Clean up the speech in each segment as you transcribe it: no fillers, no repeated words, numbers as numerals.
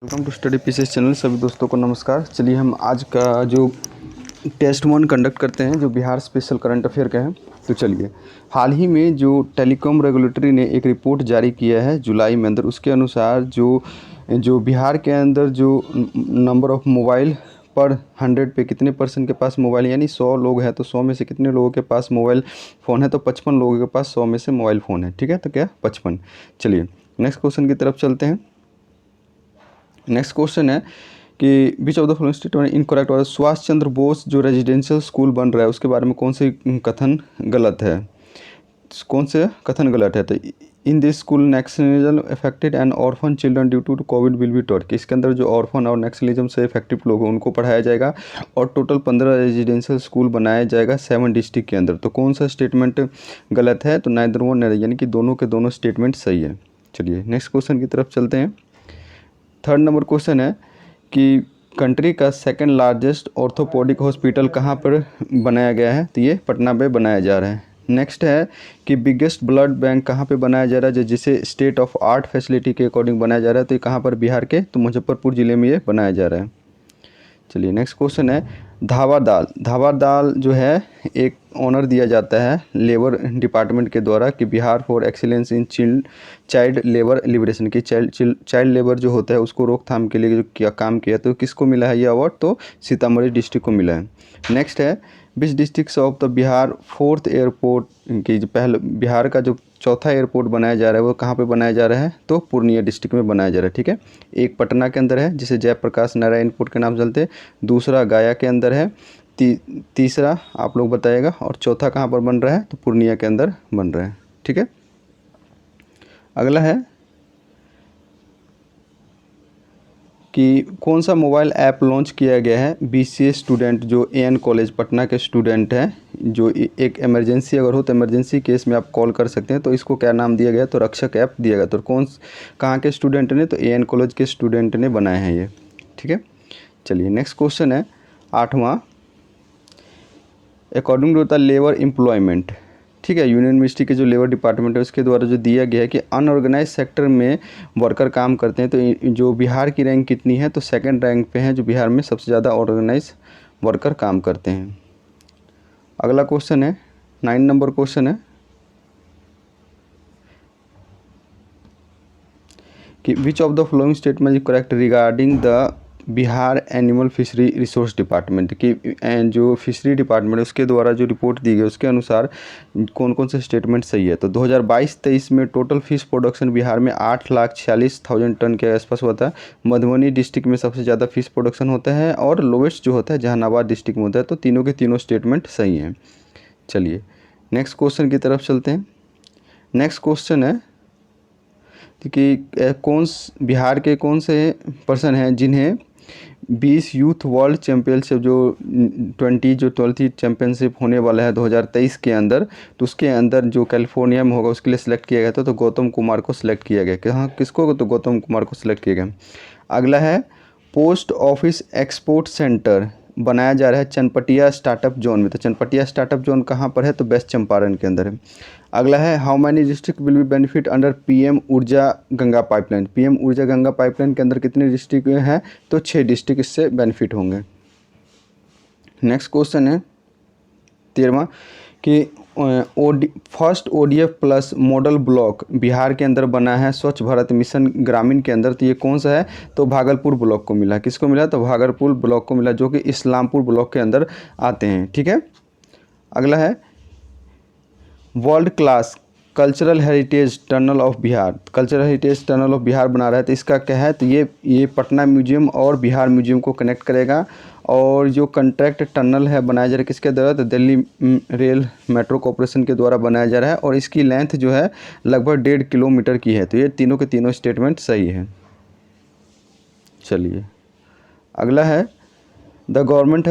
Welcome to study PCS channel. सभी दोस्तों को नमस्कार। चलिए हम आज का जो टेस्ट 1 कंडक्ट करते हैं जो बिहार स्पेशल करंट अफेयर का है। तो चलिए, हाल ही में जो टेलीकॉम रेगुलेटरी ने एक रिपोर्ट जारी किया है जुलाई में अंदर, उसके अनुसार जो बिहार के अंदर जो नंबर ऑफ़ मोबाइल पर 100 पे कितने परसेंट के पास मोबाइल, यानी 100 लोग हैं तो 100 में से कितने लोगों के पास मोबाइल फ़ोन है, तो 55 लोगों के पास 100 में से मोबाइल फ़ोन है। ठीक है, तो क्या 55। चलिए नेक्स्ट क्वेश्चन की तरफ चलते हैं। नेक्स्ट क्वेश्चन है कि which of the following statement incorrect. और सुभाष चंद्र बोस जो रेजिडेंशियल स्कूल बन रहा है उसके बारे में कौन से कथन गलत है, कौन से कथन गलत है। तो in this school Naxalism affected and orphan children due to Covid will be taught, कि इसके अंदर जो ऑर्फन और नक्सलिज्म से इफेक्टिव लोग हैं उनको पढ़ाया जाएगा और टोटल 15 रेजिडेंशियल स्कूल बनाया जाएगा 7 डिस्ट्रिक्ट के अंदर। तो कौन सा स्टेटमेंट गलत है, तो नाइदर वन, यानी कि दोनों के दोनों स्टेटमेंट सही है। चलिए नेक्स्ट क्वेश्चन की तरफ चलते हैं। 3rd नंबर क्वेश्चन है कि कंट्री का सेकंड लार्जेस्ट ऑर्थोपोडिक हॉस्पिटल कहाँ पर बनाया गया है, तो ये पटना में बनाया जा रहा है। नेक्स्ट है कि बिगेस्ट ब्लड बैंक कहाँ पे बनाया जा रहा है, जिसे स्टेट ऑफ आर्ट फैसिलिटी के अकॉर्डिंग बनाया जा रहा है, तो ये कहाँ पर, बिहार के तो मुजफ्फरपुर ज़िले में ये बनाया जा रहा है। चलिए नेक्स्ट क्वेश्चन है धावा दाल। धावा दाल जो है एक ऑनर दिया जाता है लेबर डिपार्टमेंट के द्वारा कि Bihar for excellence in child labour liberation, की चाइल्ड लेबर जो होता है उसको रोकथाम के लिए जो क्या काम किया, तो किसको मिला है ये अवार्ड, तो सीतामढ़ी डिस्ट्रिक्ट को मिला है। नेक्स्ट है विच district of the Bihar 4th airport, की जो पहले बिहार का जो चौथा एयरपोर्ट बनाया जा रहा है वो कहाँ पे बनाया जा रहा है, तो पूर्णिया डिस्ट्रिक्ट में बनाया जा रहा है। ठीक है, एक पटना के अंदर है जिसे जयप्रकाश नारायण एयरपोर्ट के नाम से चलते हैं, दूसरा गया के अंदर है, तीसरा आप लोग बताइएगा, और चौथा कहाँ पर बन रहा है, तो पूर्णिया के अंदर बन रहा है। ठीक है, अगला है कि कौन सा मोबाइल ऐप लॉन्च किया गया है बीसीए स्टूडेंट जो एएन कॉलेज पटना के स्टूडेंट हैं, जो एक इमरजेंसी अगर हो तो इमरजेंसी केस में आप कॉल कर सकते हैं, तो इसको क्या नाम दिया गया, तो रक्षक ऐप दिया गया। तो कहाँ के स्टूडेंट ने, तो एएन कॉलेज के स्टूडेंट ने बनाए हैं ये। ठीक है, चलिए नेक्स्ट क्वेश्चन है 8वां, according to the labour employment. ठीक है, यूनियन मिनिस्ट्री के जो लेबर डिपार्टमेंट है उसके द्वारा जो दिया गया है कि अनऑर्गेनाइज सेक्टर में वर्कर काम करते हैं, तो जो बिहार की रैंक कितनी है, तो 2nd रैंक पे है, जो बिहार में सबसे ज़्यादा ऑर्गेनाइज वर्कर काम करते हैं। अगला क्वेश्चन है 9 नंबर क्वेश्चन है कि which of the following statement is correct regarding the Bihar animal fishery resource department, की जो फिशरी डिपार्टमेंट है उसके द्वारा जो रिपोर्ट दी गई उसके अनुसार कौन कौन से स्टेटमेंट सही है। तो 2022-23 में टोटल फिश प्रोडक्शन बिहार में 8,46,000 टन के आसपास होता है। मधुबनी डिस्ट्रिक्ट में सबसे ज़्यादा फिश प्रोडक्शन होता है और लोवेस्ट जो होता है जहानाबाद डिस्ट्रिक्ट में होता है। तो तीनों के तीनों स्टेटमेंट सही हैं। चलिए नेक्स्ट क्वेश्चन की तरफ चलते हैं। नेक्स्ट क्वेश्चन है कि बिहार के कौन से पर्सन हैं जिन्हें 20 यूथ वर्ल्ड चैम्पियनशिप जो 12th चैम्पियनशिप होने वाला है 2023 के अंदर, तो उसके अंदर जो कैलिफोर्निया में होगा उसके लिए सिलेक्ट किया गया था, तो गौतम कुमार को सिलेक्ट किया गया। कहाँ किसको, तो गौतम कुमार को सिलेक्ट किया गया। अगला है पोस्ट ऑफिस एक्सपोर्ट सेंटर बनाया जा रहा है चनपटिया स्टार्टअप जोन में, तो चनपटिया स्टार्टअप जोन कहाँ पर है, तो वेस्ट चंपारण के अंदर है। अगला है how many district will be benefit under PM ऊर्जा गंगा पाइपलाइन। पीएम ऊर्जा गंगा पाइपलाइन के अंदर कितने डिस्ट्रिक्ट हैं, तो 6 डिस्ट्रिक्ट इससे बेनिफिट होंगे। नेक्स्ट क्वेश्चन है 13वां कि first ODF plus model block Bihar के अंदर बना है स्वच्छ भारत मिशन ग्रामीण के अंदर, तो ये कौन सा है, तो भागलपुर ब्लॉक को मिला। किसको मिला, तो भागलपुर ब्लॉक को मिला, जो कि इस्लामपुर ब्लॉक के अंदर आते हैं। ठीक है, अगला है world class cultural heritage tunnel of Bihar. Cultural heritage tunnel of Bihar बना रहा है, तो इसका क्या है, तो ये पटना म्यूजियम और बिहार म्यूजियम को कनेक्ट करेगा। और जो कंट्रैक्ट टनल है बनाया जा रहा है किसके द्वारा, तो दिल्ली रेल मेट्रो कॉरपोरेशन के द्वारा बनाया जा रहा है, और इसकी लेंथ जो है लगभग 1.5 किलोमीटर की है। तो ये तीनों के तीनों स्टेटमेंट सही है। चलिए अगला है the government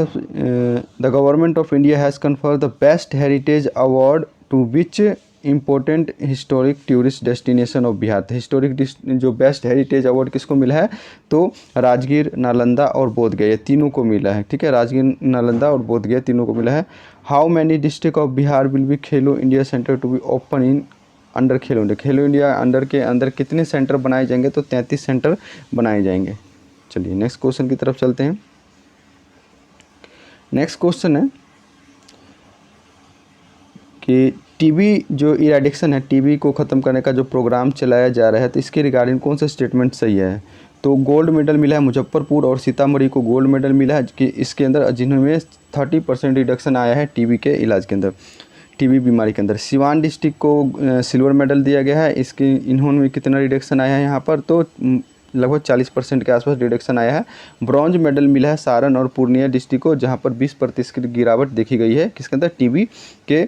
of India has conferred the best heritage award to which important historic tourist destination of Bihar. तो हिस्टोरिक जो बेस्ट हेरिटेज अवार्ड किसको मिला है, तो राजगीर, नालंदा और बोधगया, ये तीनों को मिला है। ठीक है, राजगीर, नालंदा और बोधगया तीनों को मिला है। How many district of Bihar will be Khelo India centre to be open in under Khelo India. Khelo India under के अंदर कितने सेंटर बनाए जाएंगे, तो 33 सेंटर बनाए जाएंगे। चलिए नेक्स्ट क्वेश्चन की तरफ चलते हैं। नेक्स्ट क्वेश्चन है कि टीबी जो इरेडिक्शन है, टीबी को ख़त्म करने का जो प्रोग्राम चलाया जा रहा है, तो इसके रिगार्डिंग कौन सा स्टेटमेंट सही है? तो गोल्ड मेडल मिला है मुजफ्फरपुर और सीतामढ़ी को गोल्ड मेडल मिला है कि इसके अंदर, जिन्होंने 30% रिडक्शन आया है टीबी के इलाज के अंदर, टीबी बीमारी के अंदर। सिवान डिस्ट्रिक्ट को सिल्वर मेडल दिया गया है, इसके इन्होंने कितना रिडक्शन आया है यहाँ पर, तो लगभग 40% के आसपास रिडक्शन आया है। ब्रॉन्ज मेडल मिला है सारण और पूर्णिया डिस्ट्रिक्ट को, जहाँ पर 20% की गिरावट देखी गई है किसके अंदर, टीबी के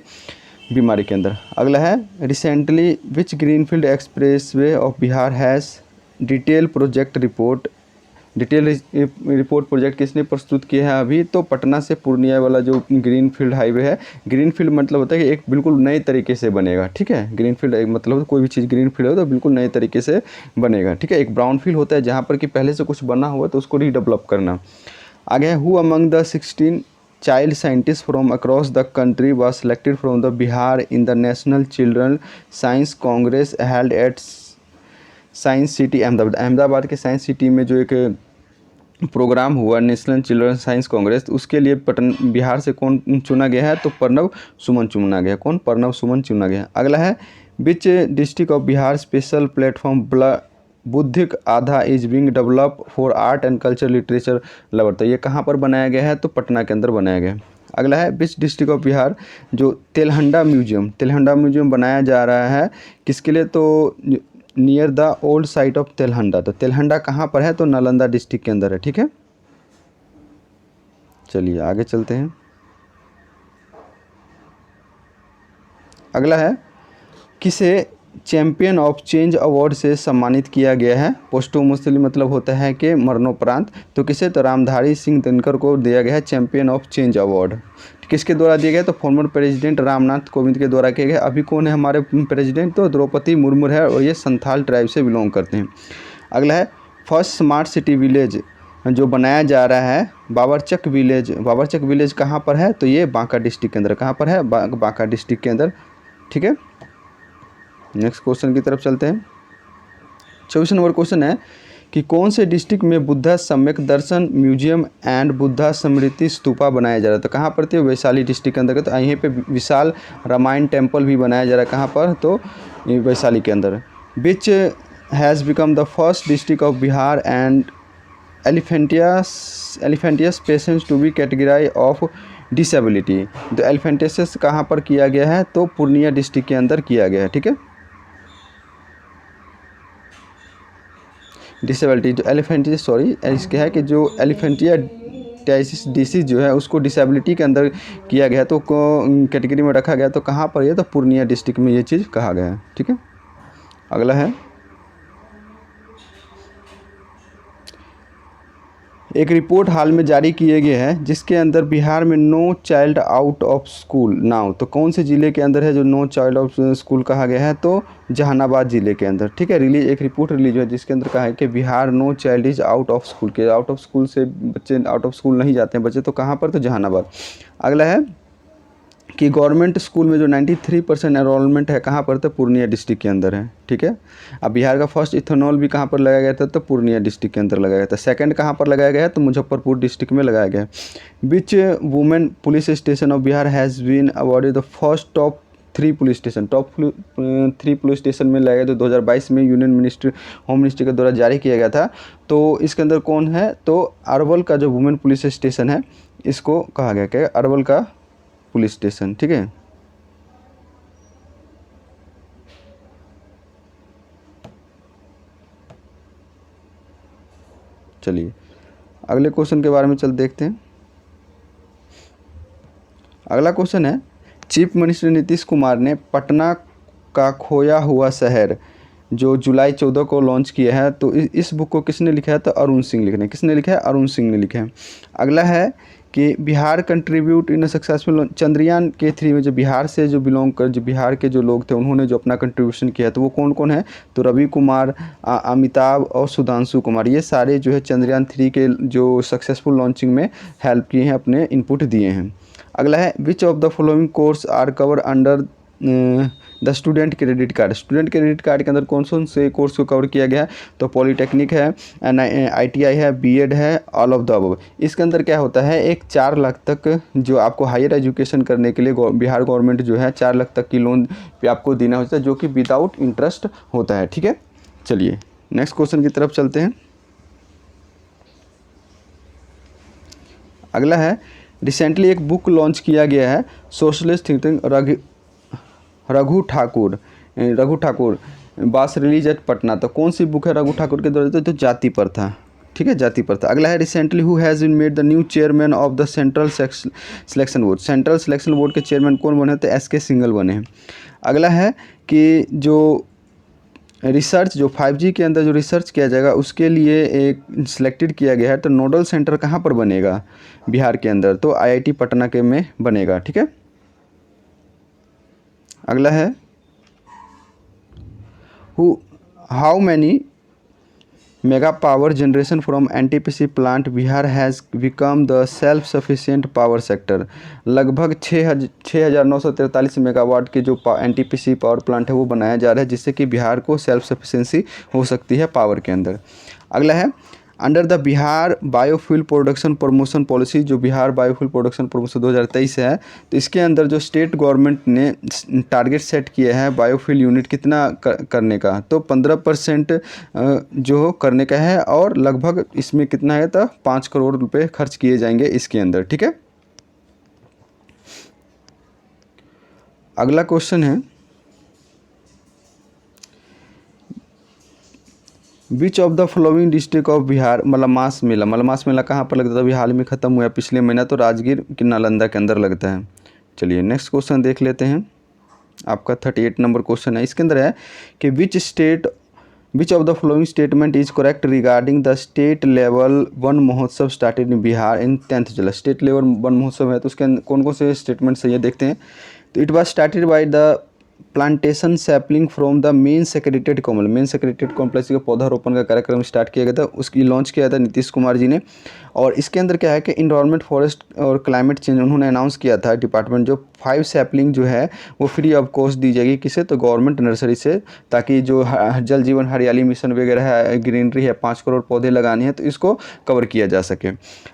बीमारी के अंदर। अगला है recently which greenfield expressway of Bihar has detail project report, detail report project किसने प्रस्तुत किया है अभी? तो पटना से पूर्णिया वाला जो ग्रीनफील्ड हाईवे है, ग्रीनफील्ड मतलब होता है कि एक बिल्कुल नए तरीके से बनेगा, ठीक है। ग्रीनफील्ड एक मतलब कोई भी चीज़ ग्रीनफील्ड हो तो बिल्कुल नए तरीके से बनेगा, ठीक है। एक ब्राउनफील्ड होता है जहाँ पर कि पहले से कुछ बना हुआ तो उसको रीडेवलप करना। आगे है who among the 16 child scientists from across the country was selected from the Bihar in the National Children Science Congress held at science city Ahmedabad. Ahmedabad के साइंस सिटी में जो एक प्रोग्राम हुआ नेशनल चिल्ड्रन साइंस कांग्रेस, उसके लिए बिहार से कौन चुना गया है? तो प्रणव सुमन चुना गया। कौन? प्रणव सुमन चुना गया। अगला है विच district of Bihar special platform बुद्धिक आधा is being develop for art and culture literature lover, तो ये कहाँ पर बनाया गया है? तो पटना के अंदर बनाया गया है। अगला है विच डिस्ट्रिक्ट ऑफ बिहार जो तेलहंडा म्यूजियम बनाया जा रहा है किसके लिए? तो near the old site of Telhanda, तो तेलहंडा कहाँ पर है? तो नालंदा डिस्ट्रिक्ट के अंदर है, ठीक है। चलिए आगे चलते हैं। अगला है किसे चैंपियन ऑफ चेंज अवार्ड से सम्मानित किया गया है? पोस्टुमसली मतलब होता है कि मरणोपरांत, तो किसे? तो रामधारी सिंह दिनकर को दिया गया है चैंपियन ऑफ चेंज अवार्ड। किसके द्वारा दिया गया? तो फॉर्मर प्रेसिडेंट रामनाथ कोविंद के द्वारा किया गया। अभी कौन है हमारे प्रेसिडेंट? तो द्रौपदी मुर्मू है और ये संथाल ट्राइब से बिलोंग करते हैं। अगला है फर्स्ट स्मार्ट सिटी विलेज जो बनाया जा रहा है बाबरचक विलेज कहाँ पर है? तो ये बांका डिस्ट्रिक्ट के अंदर। कहाँ पर है? बांका डिस्ट्रिक्ट के अंदर, ठीक है। नेक्स्ट क्वेश्चन की तरफ चलते हैं। 24 नंबर क्वेश्चन है कि कौन से डिस्ट्रिक्ट में बुद्धा सम्यक दर्शन म्यूजियम एंड बुद्धा स्मृति स्तूपा बनाया जा रहा है? तो कहाँ पर थे? वैशाली डिस्ट्रिक्ट के अंदर। तो यहीं पे विशाल रामायण टेम्पल भी बनाया जा रहा है। कहाँ पर? तो वैशाली के अंदर। Which has become the first district of Bihar and elephantiasis patients to be categorise of disability, तो एलिफेंटियस कहाँ पर किया गया है? तो पूर्णिया डिस्ट्रिक्ट के अंदर किया गया है, ठीक है। डिसेबिलिटी जो एलिफेंटियस इसके है कि जो एलिफेंटियाटाइसिस डिसीज जो है उसको डिसेबिलिटी के अंदर किया गया, तो कैटेगरी में रखा गया। तो कहाँ पर ये? तो पूर्णिया डिस्ट्रिक्ट में ये चीज़ कहा गया है, ठीक है। अगला है एक रिपोर्ट हाल में जारी किए गए हैं जिसके अंदर बिहार में no child out of school now, तो कौन से ज़िले के अंदर है जो नो चाइल्ड ऑफ स्कूल कहा गया है? तो जहानाबाद ज़िले के अंदर, ठीक है। एक रिपोर्ट रिलीज हुआ जिसके अंदर कहा है कि Bihar no child is out of school, के आउट ऑफ स्कूल से बच्चे आउट ऑफ स्कूल नहीं जाते हैं बच्चे, तो कहाँ पर? तो जहानाबाद। अगला है कि गवर्नमेंट स्कूल में जो 93% एनरोलमेंट है कहाँ पर? तो पूर्णिया डिस्ट्रिक्ट के अंदर है, ठीक है। अब बिहार का फर्स्ट इथेनॉल भी कहाँ पर लगाया गया था? तो पूर्णिया डिस्ट्रिक्ट के अंदर लगाया गया था। सेकंड कहाँ पर लगाया गया है? तो मुजफ्फरपुर डिस्ट्रिक्ट में लगाया गया है। Which women police station of Bihar has been awarded the first top 3 police station में लगाया, तो 2022 में यूनियन मिनिस्ट्री होम मिनिस्ट्री के द्वारा जारी किया गया था। तो इसके अंदर कौन है? तो अरवल का जो वुमेन पुलिस स्टेशन है इसको कहा गया क्या? अरवल का पुलिस स्टेशन, ठीक है। चलिए अगले क्वेश्चन के बारे में चल देखते हैं। अगला क्वेश्चन है चीफ मिनिस्टर नीतीश कुमार ने पटना का खोया हुआ शहर जो जुलाई 14 को लॉन्च किया है, तो इस बुक को किसने लिखा है? तो अरुण सिंह लिखे हैं। किसने लिखा है? अरुण सिंह ने लिखा है। अगला है कि Bihar contribute in successful Chandrayaan के 3 में जो बिहार से जो बिहार के जो लोग थे उन्होंने जो अपना कंट्रीब्यूशन किया, तो वो कौन कौन है? तो रवि कुमार, अमिताभ और सुधांशु कुमार, ये सारे जो है चंद्रयान 3 के जो सक्सेसफुल लॉन्चिंग में हेल्प किए हैं, अपने इनपुट दिए हैं। अगला है which of the following course are cover under the student credit card. Student credit card के अंदर कौन कौन से कोर्स को कवर किया गया है? तो पॉलीटेक्निक है, ITI है, BEd है, ऑल ऑफ द अबव। इसके अंदर क्या होता है, एक 4 लाख तक जो आपको हायर एजुकेशन करने के लिए बिहार गवर्नमेंट जो है 4 लाख तक की लोन पे आपको देना होता है, जो कि विदाउट इंटरेस्ट होता है। ठीक है, चलिए नेक्स्ट क्वेश्चन की तरफ चलते हैं। अगला है, रिसेंटली एक बुक लॉन्च किया गया है, सोशलिस्ट थिंकिंग रघु ठाकुर बास रिलीज एट पटना। तो कौन सी बुक है रघु ठाकुर के द्वारा? तो जाति प्रथा। ठीक है, जाति प्रथा। अगला है, recently who has been made the new chairman of the central selection board. Central selection board के चेयरमैन कौन बने? तो SK सिंघल बने हैं। अगला है कि जो रिसर्च जो 5G के अंदर जो रिसर्च किया जाएगा उसके लिए एक सिलेक्टेड किया गया है, तो नोडल सेंटर कहाँ पर बनेगा बिहार के अंदर? तो IIT पटना के में बनेगा। ठीक है, अगला है, how many mega power generation from NTPC plant Bihar has become the self sufficient power sector. लगभग 6,943 मेगावाट के जो NTPC पावर प्लांट है वो बनाया जा रहा है, जिससे कि बिहार को सेल्फ सफिशिएंसी हो सकती है पावर के अंदर। अगला है, under the Bihar biofuel production promotion policy, जो बिहार बायोफ्यूल प्रोडक्शन प्रमोशन 2023 है, तो इसके अंदर जो स्टेट गवर्नमेंट ने टारगेट सेट किया है बायोफ्यूल यूनिट कितना करने का? तो 15% जो करने का है, और लगभग इसमें कितना है? तो 5 करोड़ रुपए खर्च किए जाएंगे इसके अंदर। ठीक है, अगला क्वेश्चन है, which of the following district of Bihar Malmas Mela कहाँ पर लगता था? अभी हाल में ख़त्म हुआ पिछले महीना, तो राजगीर की नालंदा के अंदर लगता है। चलिए नेक्स्ट क्वेश्चन देख लेते हैं। आपका 38 नंबर क्वेश्चन है। इसके अंदर है कि which of the following statement is correct regarding the state level Van Mahotsav started in Bihar in 10th जुलाई। स्टेट लेवल वन महोत्सव है, तो उसके कौन कौन से स्टेटमेंट सही है देखते हैं। तो it was started by the plantation sapling from the main secreted complex का पौधा रोपण का कार्यक्रम स्टार्ट किया गया था, उसकी लॉन्च किया था नीतीश कुमार जी ने। और इसके अंदर क्या है कि इन्वायरमेंट, फॉरेस्ट और क्लाइमेट चेंज उन्होंने अनाउंस किया था डिपार्टमेंट, जो 5 सैपलिंग जो है वो फ्री ऑफ कॉस्ट दी जाएगी। किसे? तो गवर्नमेंट नर्सरी से, ताकि जो जल जीवन हरियाली मिशन वगैरह है, ग्रीनरी है, 5 करोड़ पौधे लगाने हैं, तो इसको कवर किया जा सके।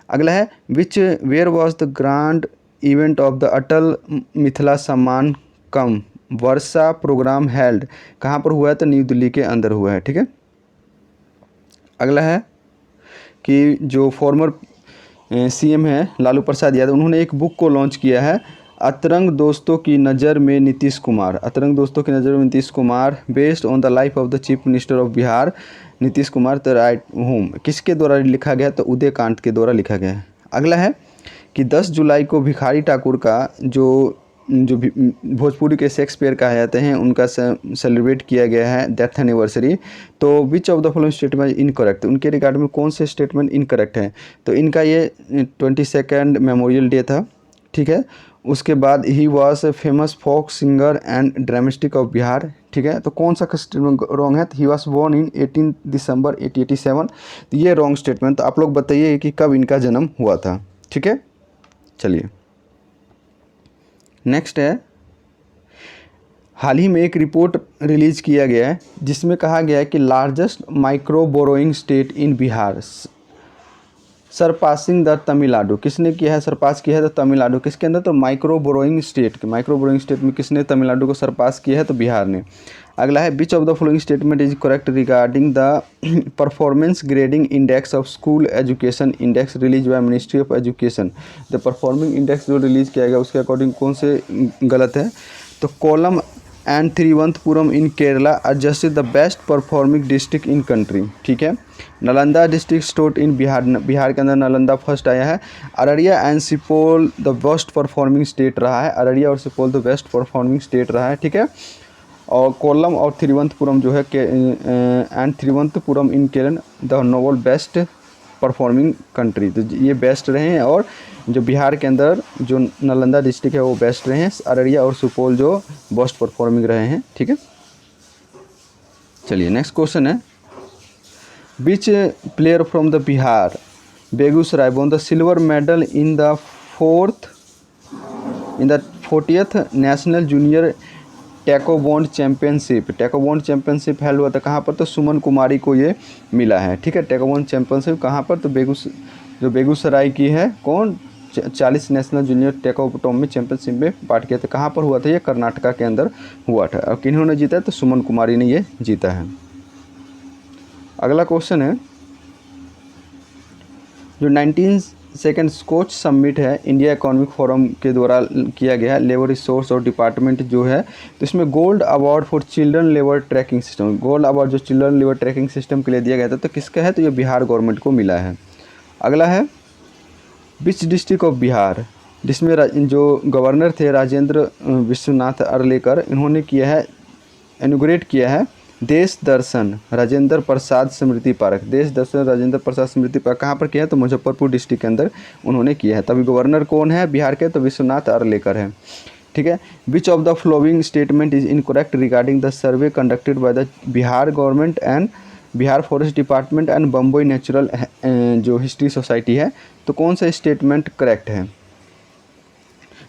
अगला है, where was the grand event of the Atal Mithila Samman कम वर्षा प्रोग्राम हेल्ड, कहाँ पर हुआ है? तो न्यू दिल्ली के अंदर हुआ है। ठीक है, अगला है कि जो फॉर्मर CM है लालू प्रसाद यादव, उन्होंने एक बुक को लॉन्च किया है, अतरंग दोस्तों की नज़र में Nitish Kumar, based on the life of the chief minister of Bihar Nitish Kumar, तो राइट होम किसके द्वारा लिखा गया? तो उदयकांत के द्वारा लिखा गया है। अगला है कि 10 जुलाई को भिखारी ठाकुर का जो भोजपुरी के शेक्सपियर कहा जाते हैं, उनका सेलिब्रेट किया गया है डेथ एनिवर्सरी। तो विच of the following statement incorrect? उनके रिगार्ड में कौन से स्टेटमेंट इनकरेक्ट है? तो इनका ये 22 मेमोरियल डे था। ठीक है, उसके बाद he was famous folk singer and dramatist of Bihar. ठीक है, तो कौन सा स्टेटमेंट रॉन्ग है? तो ही वॉज बोर्न इन 18 दिसंबर 1887। तो ये रॉन्ग स्टेटमेंट। तो आप लोग बताइए कि कब इनका जन्म हुआ था। ठीक है, चलिए नेक्स्ट है, हाल ही में एक रिपोर्ट रिलीज किया गया है जिसमें कहा गया है कि largest micro borrowing state in Bihar surpassing the Tamil Nadu. किसने किया है? सरपास किया है तो तमिलनाडु। किसके अंदर? तो माइक्रो बोरोइंग स्टेट में किसने तमिलनाडु को सरपास किया है? तो बिहार ने। अगला है, which of the following statement is correct regarding the performance grading index of school education index release by ministry of education. The performing index जो रिलीज किया गया उसके अकॉर्डिंग कौन से गलत है? तो Kollam and Thiruvananthapuram in Kerala are just the best performing district in country. ठीक है, Nalanda district store in Bihar के अंदर नालंदा फर्स्ट आया है। Araria and Supaul the best performing state रहा है। अररिया और Supaul the best performing state रहा है। ठीक है, और कोल्लम और तिरुवनंतपुरम जो है and Thiruvananthapuram in Kerala the noble best performing country. तो ये बेस्ट रहे हैं, और जो बिहार के अंदर जो नालंदा डिस्ट्रिक्ट है वो बेस्ट रहे हैं। अररिया और सुपौल जो बेस्ट परफॉर्मिंग रहे हैं। ठीक है, चलिए नेक्स्ट क्वेश्चन है, which player from the Bihar Begusarai won the silver medal in the 40th national junior taekwondo championship held हुआ था कहाँ पर, तो सुमन कुमारी को ये मिला है। ठीक है, टैकोबॉन्ड चैंपियनशिप कहाँ पर, तो बेगूसराय की है। कौन, 40 नेशनल जूनियर टैकोटोमी चैंपियनशिप में पार्ट किया था। कहाँ पर हुआ था, ये कर्नाटका के अंदर हुआ था। और किन्होंने जीता है, तो सुमन कुमारी ने ये जीता है। अगला क्वेश्चन है, जो 19 सेकेंड स्कॉच समिट है इंडिया इकोनॉमिक फोरम के द्वारा किया गया है, लेबर रिसोर्स और डिपार्टमेंट जो है, तो इसमें gold award for children labour tracking system, gold award जो चिल्ड्रन लेबर ट्रैकिंग सिस्टम के लिए दिया गया था, तो किसका है, तो ये बिहार गवर्नमेंट को मिला है। अगला है, विच डिस्ट्रिक्ट ऑफ बिहार, जिसमें जो गवर्नर थे राजेंद्र विश्वनाथ अर्लेकर, इन्होंने किया है, इनोग्रेट किया है देश दर्शन राजेंद्र प्रसाद स्मृति पार्क। देश दर्शन राजेंद्र प्रसाद स्मृति पार्क कहाँ पर किया है, तो मुजफ्फरपुर डिस्ट्रिक्ट के अंदर उन्होंने किया है। तभी गवर्नर कौन है बिहार के, तो विश्वनाथ अर्लेकर है। ठीक है, which of the following statement is incorrect regarding the survey conducted by the Bihar government and Bihar forest department and Bombay natural जो हिस्ट्री सोसाइटी है, तो कौन सा स्टेटमेंट करेक्ट है,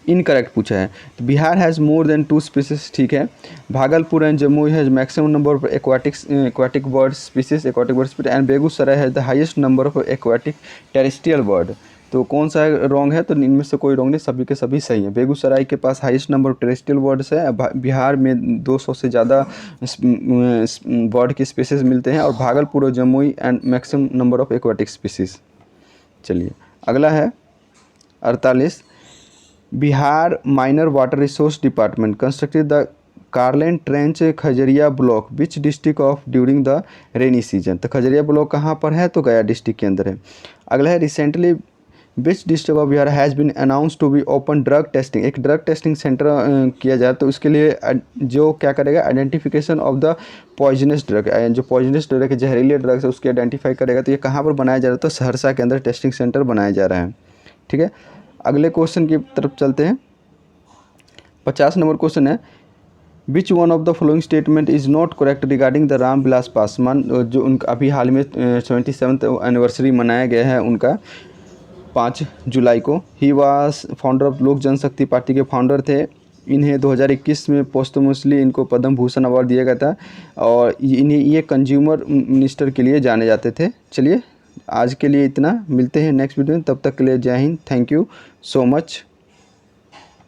इनकरेक्ट पूछा है। तो Bihar has more than 2 species, ठीक है। Bhagalpur and Jammu has maximum number of aquatic bird species and Begusarai has the highest number of aquatic terrestrial bird. तो कौन सा रॉन्ग है, तो इनमें से कोई रॉन्ग नहीं, सभी के सभी सही हैं। बेगूसराय के पास highest number of terrestrial birds है, बिहार में 200 से ज़्यादा बर्ड की स्पीसीज मिलते हैं, और भागलपुर और Jamui and maximum number of aquatic species. चलिए अगला है 48, Bihar minor water resource department constructed the Carlen trench Khajaria block which district of during the rainy season. तो खजरिया ब्लॉक कहाँ पर है, तो गया डिस्ट्रिक्ट के अंदर है। अगला है, recently which district of Bihar has been announce to be open drug testing, एक ड्रग टेस्टिंग सेंटर किया जाए, तो उसके लिए जो क्या करेगा, identification of the poisonous drug, जो पॉइजनस ड्रग है, जहरीले ड्रग्स है, उसके आइडेंटिफाई करेगा। तो ये कहाँ पर बनाया जा रहा है, तो सहरसा के अंदर टेस्टिंग सेंटर बनाया जा रहा है। ठीक है, अगले क्वेश्चन की तरफ चलते हैं। 50 नंबर क्वेश्चन है, which one of the following statement is not correct regarding the Ramvilas Paswan, जो उनका अभी हाल में 77th एनिवर्सरी मनाया गया है उनका 5 जुलाई को। ही वाज फाउंडर ऑफ लोक जनशक्ति पार्टी के फाउंडर थे। इन्हें 2021 में पोस्टमोसली इनको पद्म भूषण अवार्ड दिया गया था, और इन्हें ये कंज्यूमर मिनिस्टर के लिए जाने जाते थे। चलिए आज के लिए इतना, मिलते हैं नेक्स्ट वीडियो में, तब तक के लिए जय Hind, thank you so much.